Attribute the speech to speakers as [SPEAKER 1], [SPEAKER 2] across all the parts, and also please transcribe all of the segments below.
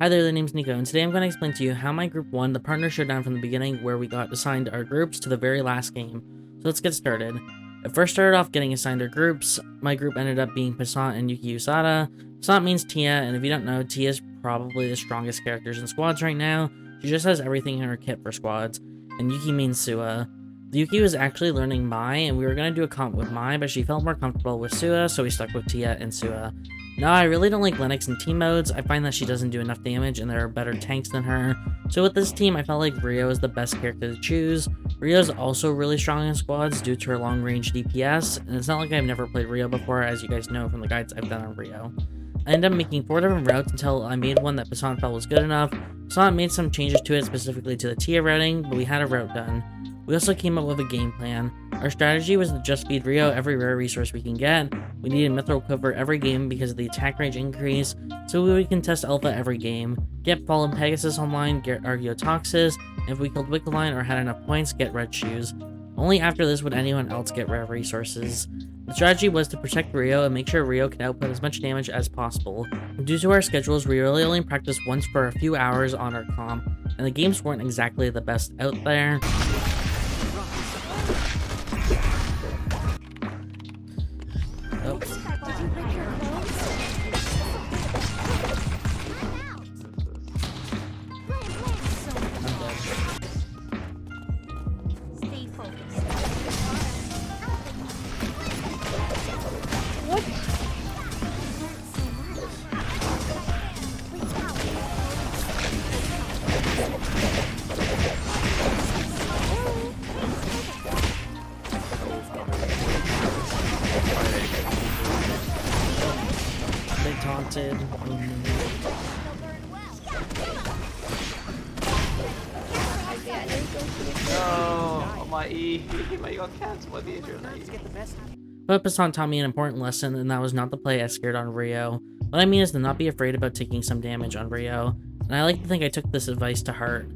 [SPEAKER 1] Hi there, the name's Nico, and today I'm going to explain to you how my group won the partner showdown from the beginning, where we got assigned our groups to the very last game. So let's get started. It first started off getting assigned our groups. My group ended up being Passant and YukiUsada. Passant means Tia, and if you don't know, Tia is probably the strongest characters in squads right now. She just has everything in her kit for squads. And Yuki means Sua. Yuki was actually learning Mai, and we were going to do a comp with Mai, but she felt more comfortable with Sua, so we stuck with Tia and Sua. Now, I really don't like Lennox in team modes. I find that she doesn't do enough damage and there are better tanks than her. So with this team, I felt like Rio is the best character to choose. Rio is also really strong in squads due to her long range DPS, and it's not like I've never played Rio before, as you guys know from the guides I've done on Rio. I ended up making 4 different routes until I made one that Passant felt was good enough. Passant made some changes to it, specifically to the Tia routing, but we had a route done. We also came up with a game plan. Our strategy was to just feed Rio every rare resource we can get. We needed Mithril Quiver every game because of the attack range increase, so we would contest Alpha every game. Get Fallen Pegasus online, get Archaeotoxis, and if we killed Wickeline or had enough points, get Red Shoes. Only after this would anyone else get rare resources. The strategy was to protect Rio and make sure Rio could output as much damage as possible. Due to our schedules, we really only practiced once for a few hours on our comp, and the games weren't exactly the best out there. Oh.
[SPEAKER 2] What?
[SPEAKER 1] They taunted.
[SPEAKER 3] No, my E got cancelled by the injury.
[SPEAKER 1] But Passant taught me an important lesson, and that was not to play as scared on Rio. What I mean is to not be afraid about taking some damage on Rio, and I like to think I took this advice to heart.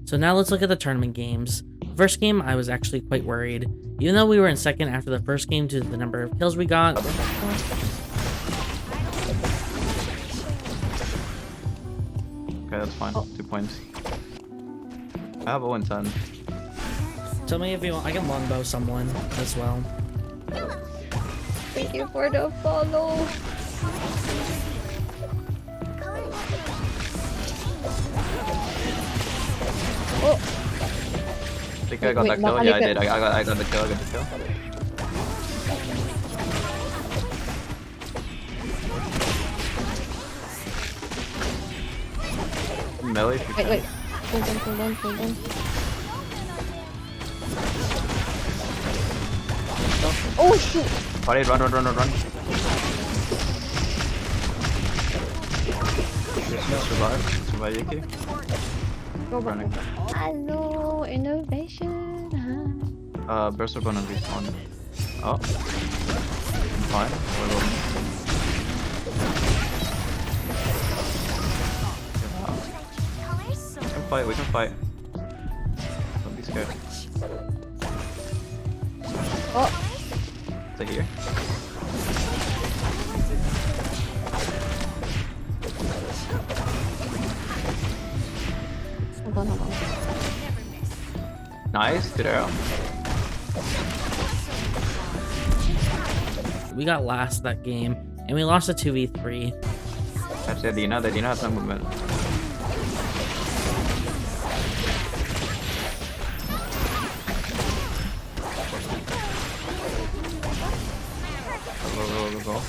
[SPEAKER 1] So now let's look at the tournament games. The first game, I was actually quite worried. Even though we were in second after the first game due to the number of kills we got.
[SPEAKER 3] Okay, that's fine. 2 points. I have 0-10.
[SPEAKER 1] Tell me if you want, I can longbow someone as well.
[SPEAKER 2] Thank you for the follow. Oh,
[SPEAKER 3] I think I got that kill. Yeah, I did. I got the kill. I got the kill. Melee. If you
[SPEAKER 2] wait.
[SPEAKER 3] can.
[SPEAKER 2] Hold on. Oh shoot!
[SPEAKER 3] Alright, run. Survive, Yuki.
[SPEAKER 2] Go back.
[SPEAKER 3] Running.
[SPEAKER 2] Hello, innovation.
[SPEAKER 3] Burst are gonna respawn. Oh. Fine. We can fight. Don't be scared.
[SPEAKER 2] Oh,
[SPEAKER 3] Stay here.
[SPEAKER 2] hold on.
[SPEAKER 3] Nice, good arrow.
[SPEAKER 1] We got last that game, and we lost a 2v3.
[SPEAKER 3] Actually, Dina has some movement. Go.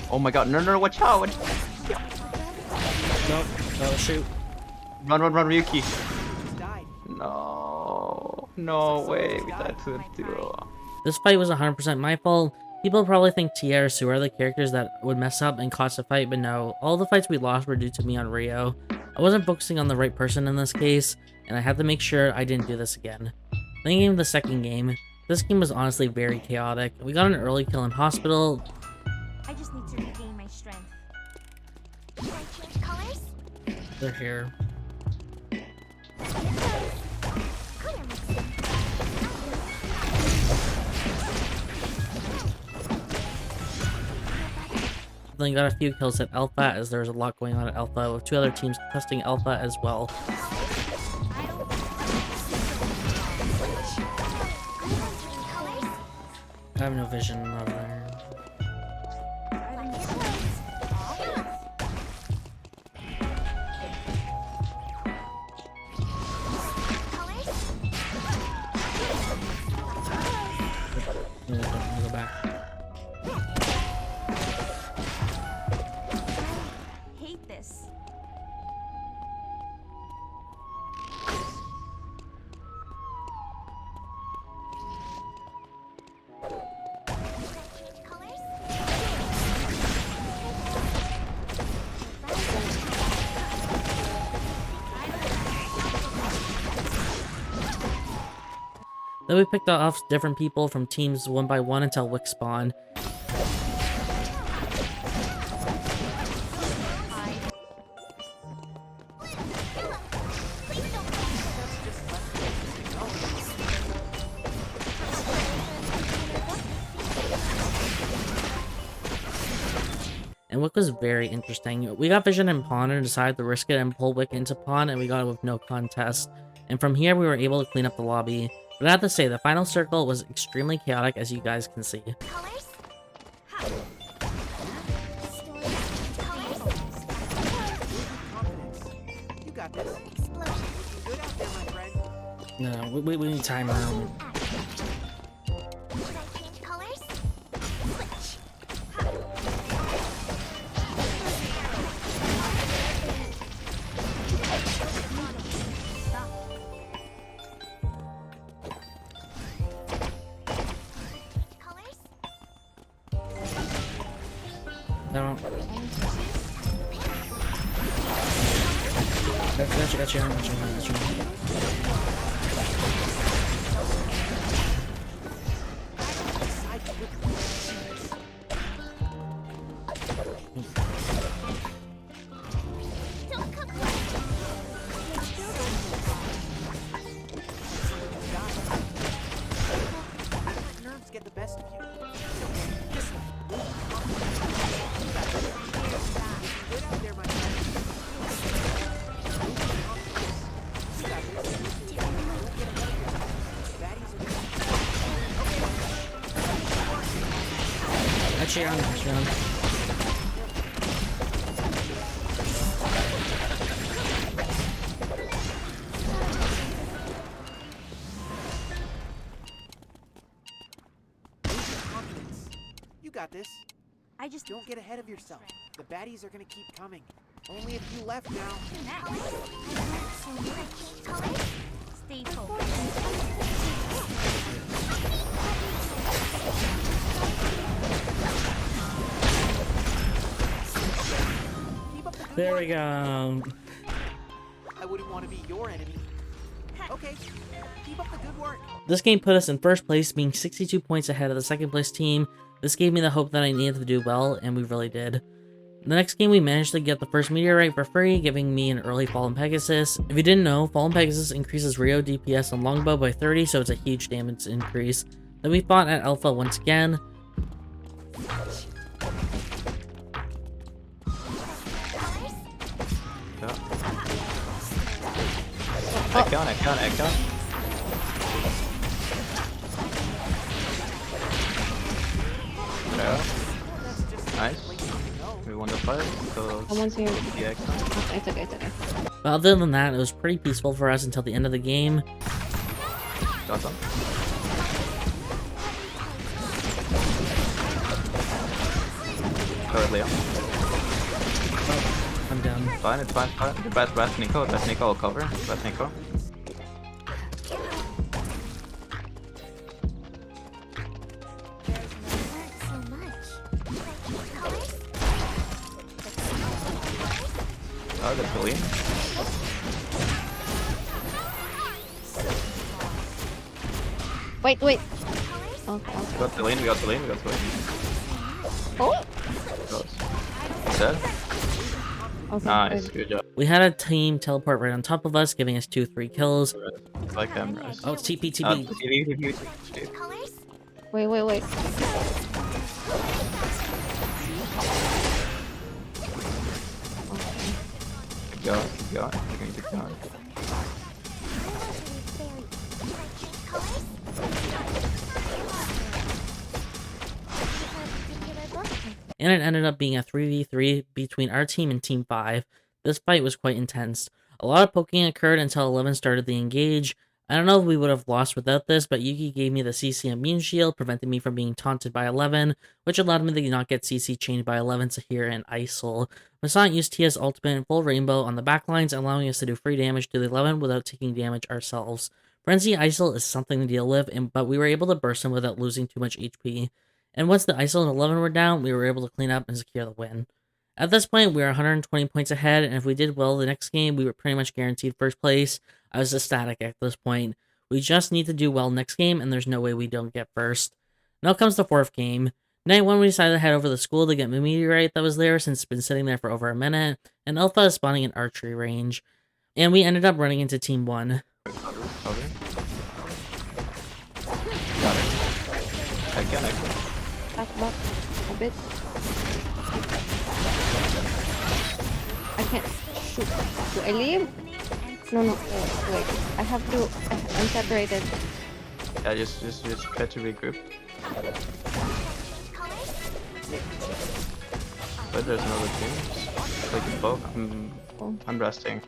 [SPEAKER 3] Oh my god, no, watch out!
[SPEAKER 1] Nope. Oh, shoot.
[SPEAKER 3] Run, Ryuki! No way, we died to the duo.
[SPEAKER 1] This fight was 100% my fault. People probably think Tia or Sue are the characters that would mess up and cost a fight, but no, all the fights we lost were due to me on Rio. I wasn't focusing on the right person in this case, and I had to make sure I didn't do this again. Then came the second game. This game was honestly very chaotic. We got an early kill in hospital.
[SPEAKER 4] I just need to regain my strength. Can I change colors?
[SPEAKER 1] They're here.
[SPEAKER 4] Color mixing.
[SPEAKER 1] then we got a few kills at Alpha, as there was a lot going on at Alpha, with 2 other teams contesting Alpha as well. I have no vision over there. Let me go back.
[SPEAKER 4] Hate this.
[SPEAKER 1] Then we picked off different people from teams one by one until Wick spawned. And Wick was very interesting. We got vision in pawn and decided to risk it and pull Wick into pawn, and we got it with no contest. And from here we were able to clean up the lobby. But I have to say, the final circle was extremely chaotic, as you guys can see.
[SPEAKER 5] You got this. Good out there, my friend.
[SPEAKER 1] No, we need timer. No. Got you.
[SPEAKER 5] Nerves get the best of you. Good out there, my friend.
[SPEAKER 1] Got you on.
[SPEAKER 5] Confidence. You got this.
[SPEAKER 4] I just
[SPEAKER 5] Don't get ahead of yourself. The baddies are gonna keep coming. Only a few left now.
[SPEAKER 4] stay focused.
[SPEAKER 5] Keep up the good
[SPEAKER 1] There
[SPEAKER 5] work.
[SPEAKER 1] we go.
[SPEAKER 5] I wouldn't want to be your enemy. Okay, keep up the good work.
[SPEAKER 1] This game put us in first place, being 62 points ahead of the second place team. This gave me the hope that I needed to do well, and we really did. The next game, we managed to get the first meteorite for free, giving me an early Fallen Pegasus. If you didn't know, Fallen Pegasus increases Rio DPS on Longbow by 30, so it's a huge damage increase. Then we fought at Alpha once again.
[SPEAKER 3] Ekon. Nice. We won the fight, so
[SPEAKER 2] Someone's here.
[SPEAKER 3] yeah, Ekon.
[SPEAKER 2] It's okay.
[SPEAKER 1] But other than that, it was pretty peaceful for us until the end of the game.
[SPEAKER 3] Got some. Currently,
[SPEAKER 1] I'm down.
[SPEAKER 3] fine, it's fine. Best Niko will cover. Best Niko. Oh, that's Billy.
[SPEAKER 2] Wait. Okay.
[SPEAKER 3] We got the lane.
[SPEAKER 2] Oh.
[SPEAKER 3] Close. Dead.
[SPEAKER 2] Okay.
[SPEAKER 3] Nice,
[SPEAKER 2] good.
[SPEAKER 3] good job.
[SPEAKER 1] We had a team teleport right on top of us, giving us 2-3 kills.
[SPEAKER 3] Like cameras.
[SPEAKER 1] Oh, it's TP.
[SPEAKER 3] TP.
[SPEAKER 2] Wait.
[SPEAKER 3] Go. Keep going. You're gonna keep going.
[SPEAKER 1] And it ended up being a 3v3 between our team and Team 5. This fight was quite intense. A lot of poking occurred until 11 started the engage. I don't know if we would have lost without this, but Yuki gave me the CC immune shield, preventing me from being taunted by 11, which allowed me to not get CC chained by 11 Sahir and Isol. Passant used Tia's ultimate and full rainbow on the backlines, allowing us to do free damage to the 11 without taking damage ourselves. Frenzy Isol is something to deal with, but we were able to burst him without losing too much HP. And once the Isol and 11 were down, we were able to clean up and secure the win. At this point, we were 120 points ahead, and if we did well the next game, we were pretty much guaranteed first place. I was ecstatic at this point. We just need to do well next game, and there's no way we don't get first. Now comes the fourth game. Night 1, we decided to head over to the school to get the meteorite that was there since it's been sitting there for over a minute, and Alpha is spawning in archery range. And we ended up running into Team 1.
[SPEAKER 3] Cover. Got it. Again.
[SPEAKER 2] Back a bit. I can't shoot. Do I leave? No. Wait. I have to. I'm separated.
[SPEAKER 3] Yeah, just try to regroup. But there's another team. Like a poke. I'm resting.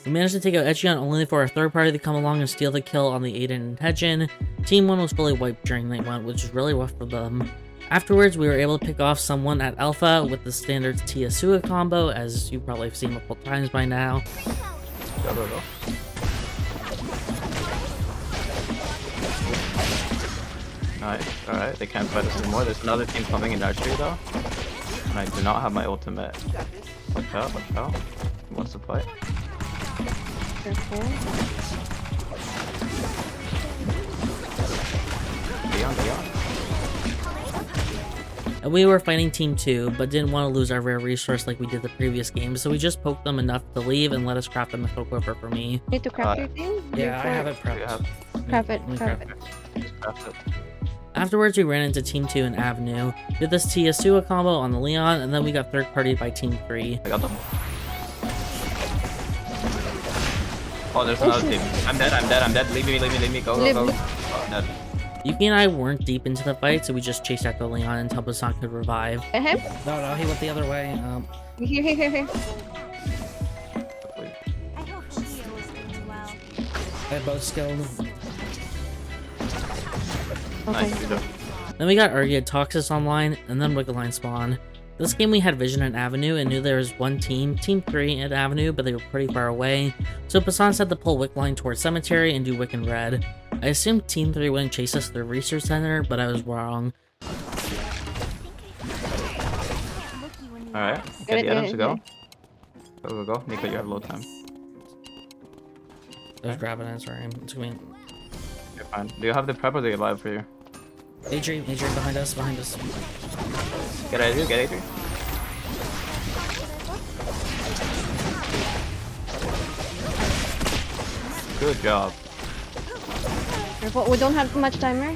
[SPEAKER 1] We managed to take out Echion only for our third party to come along and steal the kill on the Aiden and Hedgen. Team 1 was fully wiped during night 1, which is really rough for them. Afterwards, we were able to pick off someone at Alpha with the standard Tia-Sua combo, as you probably have seen multiple times by now.
[SPEAKER 3] Go. Nice. Alright, they can't fight us anymore. There's another team coming in archery though. And I do not have my ultimate. Watch out. Who wants to fight?
[SPEAKER 2] Careful.
[SPEAKER 3] Beyond.
[SPEAKER 1] And we were fighting Team 2, but didn't want to lose our rare resource like we did the previous game, so we just poked them enough to leave and let us craft them a Cocoa for me.
[SPEAKER 2] Need to craft your thing?
[SPEAKER 1] Yeah, I have it
[SPEAKER 3] Do you
[SPEAKER 1] prepped.
[SPEAKER 3] have?
[SPEAKER 2] Craft it.
[SPEAKER 3] Just craft it.
[SPEAKER 1] Afterwards, we ran into Team 2 in Avenue, did this Tia-Sua combo on the Leon, and then we got third partied by Team 3.
[SPEAKER 3] I got them. Oh, there's another team. I'm dead. Leave me. Go. Oh, dead.
[SPEAKER 1] Yuki and I weren't deep into the fight, so we just chased after Leon until Passant could revive.
[SPEAKER 2] Him?
[SPEAKER 1] No, he went the other way.
[SPEAKER 2] Here.
[SPEAKER 4] I hope Shio is doing well.
[SPEAKER 1] They're both skilled.
[SPEAKER 2] Okay.
[SPEAKER 3] Nice, good job.
[SPEAKER 1] Then we got Urgia Toxis online, and then Wiggleline spawn. This game we had Vision and Avenue, and knew there was one team, Team 3 at Avenue, but they were pretty far away. So Passant said to pull Wickline towards Cemetery and do Wick in red. I assumed Team 3 wouldn't chase us to the research center, but I was wrong.
[SPEAKER 3] Alright, get the items to go. Go. Niko, you have low time.
[SPEAKER 1] I was grabbing it, sorry. It's going.
[SPEAKER 3] You're fine. Do you have the prep or do you live for you?
[SPEAKER 1] Adrian behind us.
[SPEAKER 3] Get Adrian. Good job.
[SPEAKER 2] Careful. We don't have much timer.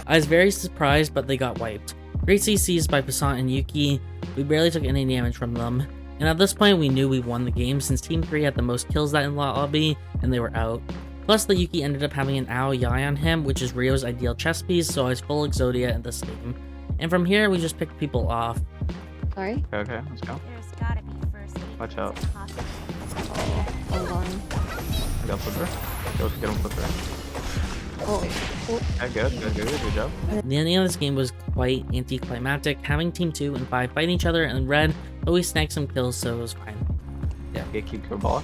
[SPEAKER 1] I was very surprised, but they got wiped. Great CCs by Passant and Yuki. We barely took any damage from them. And at this point, we knew we won the game since Team 3 had the most kills that in lobby, and they were out. Plus, the Yuki ended up having an Ao Yai on him, which is Rio's ideal chess piece, so I was full Exodia in this game. And from here, we just picked people off.
[SPEAKER 2] Sorry.
[SPEAKER 3] Okay, let's go.
[SPEAKER 4] There's gotta be first aid.
[SPEAKER 3] Watch out.
[SPEAKER 2] Oh, hold on.
[SPEAKER 3] I got flipper. Go get him flipper.
[SPEAKER 2] Oh.
[SPEAKER 3] Yeah, good job.
[SPEAKER 1] The ending of this game was quite anticlimactic, having Team 2 and 5 fight each other in red, but we snagged some kills, so it was fine.
[SPEAKER 3] Yeah, keep your boss.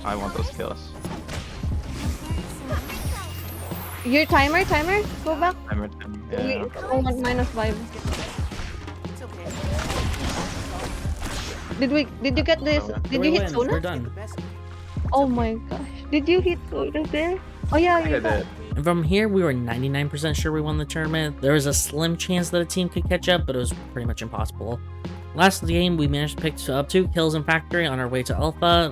[SPEAKER 3] I want those kills.
[SPEAKER 2] Your timer? Go back.
[SPEAKER 3] Timer. Yeah.
[SPEAKER 2] Oh, -5.
[SPEAKER 5] It's okay.
[SPEAKER 2] Did you get this? Did you hit
[SPEAKER 1] We're
[SPEAKER 2] Sona?
[SPEAKER 1] done.
[SPEAKER 2] Oh my gosh. Did you hit Sona there? Oh yeah,
[SPEAKER 3] I
[SPEAKER 2] you
[SPEAKER 3] did.
[SPEAKER 2] got.
[SPEAKER 1] And from here, we were 99% sure we won the tournament. There was a slim chance that a team could catch up, but it was pretty much impossible. Last game, we managed to pick up 2 kills in Factory on our way to Alpha.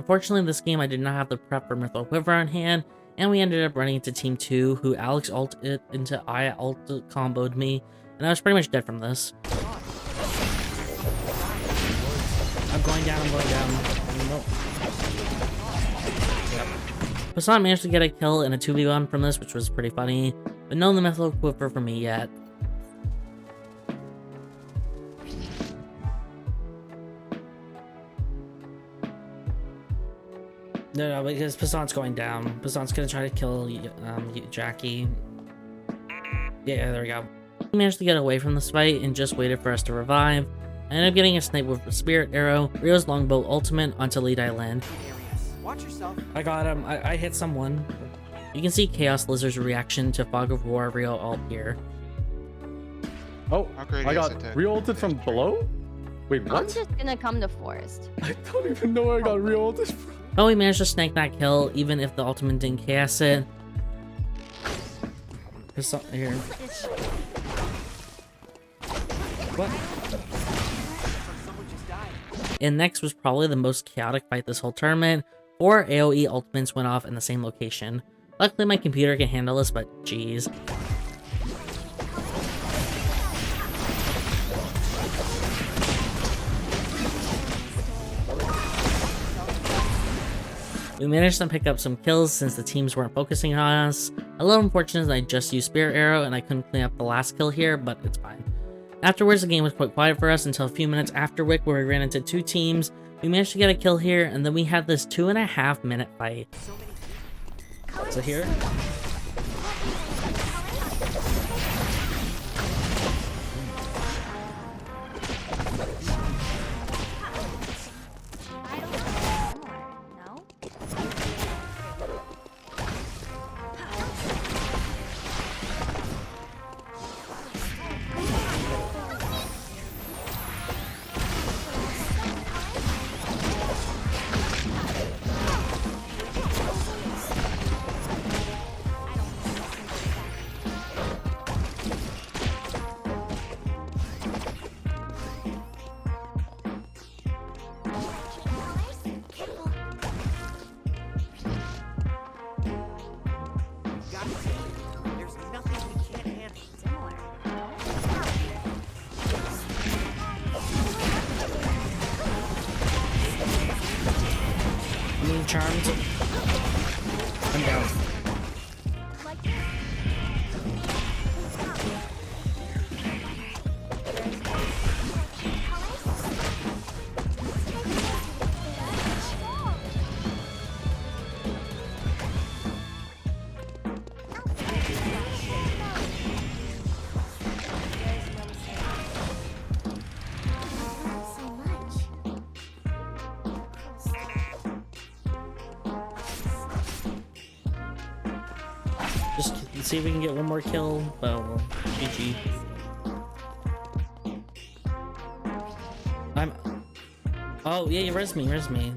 [SPEAKER 1] Unfortunately, this game I did not have the prep for Mythril Quiver on hand, and we ended up running into Team 2, who Alex ulted into I ult comboed me, and I was pretty much dead from this. I'm going down. Nope. Yep. Passant managed to get a kill in a 2v1 from this, which was pretty funny, but no Mythril Quiver for me yet. No, because Passant's going down. Passant's gonna try to kill Jackie. Yeah, there we go. He managed to get away from this fight and just waited for us to revive. I ended up getting a snipe with a Spirit Arrow, Rio's Longbow ultimate onto Lead Island.
[SPEAKER 5] Watch yourself.
[SPEAKER 1] I got him. I hit someone. You can see Chaos Lizard's reaction to Fog of War Rio ult here.
[SPEAKER 6] Oh,
[SPEAKER 7] Okay,
[SPEAKER 6] I
[SPEAKER 7] yes,
[SPEAKER 6] got
[SPEAKER 7] it did.
[SPEAKER 6] re-ulted from below? Wait,
[SPEAKER 2] I'm
[SPEAKER 6] what?
[SPEAKER 2] just gonna come to forest.
[SPEAKER 6] I don't even know where I got re-ulted from.
[SPEAKER 1] But we managed to snake that kill, even if the ultimate didn't chaos it. Here. What?
[SPEAKER 5] Someone just died.
[SPEAKER 1] And next was probably the most chaotic fight this whole tournament. 4 AoE ultimates went off in the same location. Luckily my computer can handle this, but jeez. We managed to pick up some kills since the teams weren't focusing on us. A little unfortunate that I just used Spirit Arrow and I couldn't clean up the last kill here, but it's fine. Afterwards, the game was quite quiet for us until a few minutes after Wick, where we ran into 2 teams. We managed to get a kill here, and then we had this 2.5 minute fight. So here.
[SPEAKER 5] There's nothing we can't handle.
[SPEAKER 1] I'm being charmed. I'm down. Just see if we can get one more kill. Well, GG. Oh, yeah, you res me.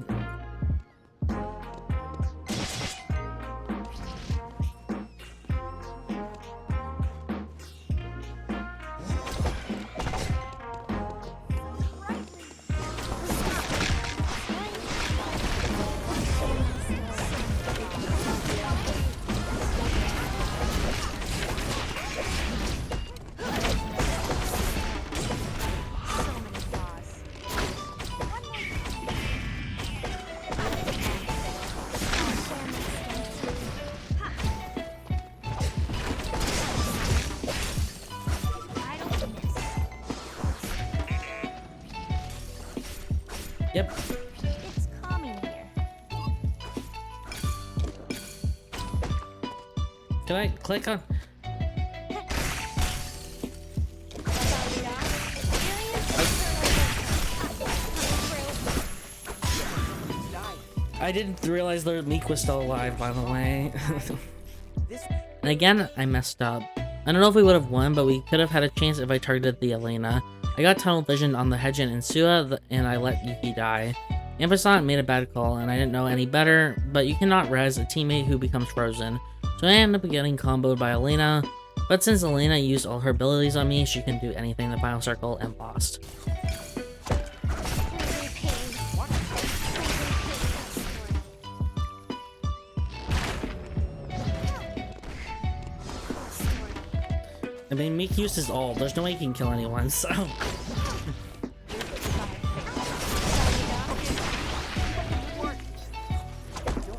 [SPEAKER 1] Yep.
[SPEAKER 4] It's calming here.
[SPEAKER 1] Can I click on? I didn't realize the Meek was still alive, by the way. And again, I messed up. I don't know if we would have won, but we could have had a chance if I targeted the Elena. I got tunnel vision on the Hedgen and Sua, and I let Yuki die. And Passant made a bad call, and I didn't know any better, but you cannot res a teammate who becomes frozen. So I ended up getting comboed by Elena, but since Elena used all her abilities on me, she couldn't do anything in the final circle and lost. I mean, make use is all. There's no way you can kill anyone, so...
[SPEAKER 5] Don't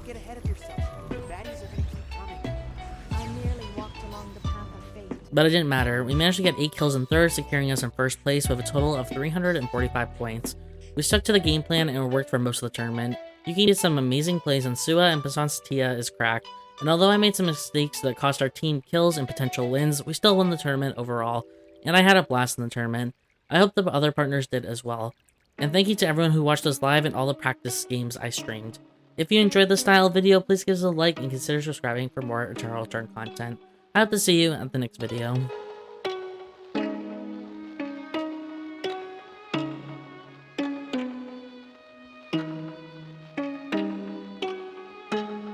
[SPEAKER 5] get ahead of yourself. Baddies are gonna keep coming.
[SPEAKER 4] I merely walked along the path of fate.
[SPEAKER 1] But it didn't matter. We managed to get 8 kills in third, securing us in first place with a total of 345 points. We stuck to the game plan and worked for most of the tournament. Yuki did some amazing plays on Sua, and Passant's Tia is cracked. And although I made some mistakes that cost our team kills and potential wins, we still won the tournament overall, and I had a blast in the tournament. I hope the other partners did as well. And thank you to everyone who watched us live and all the practice games I streamed. If you enjoyed this style of video, please give us a like and consider subscribing for more Eternal Return content. I hope to see you at the next video.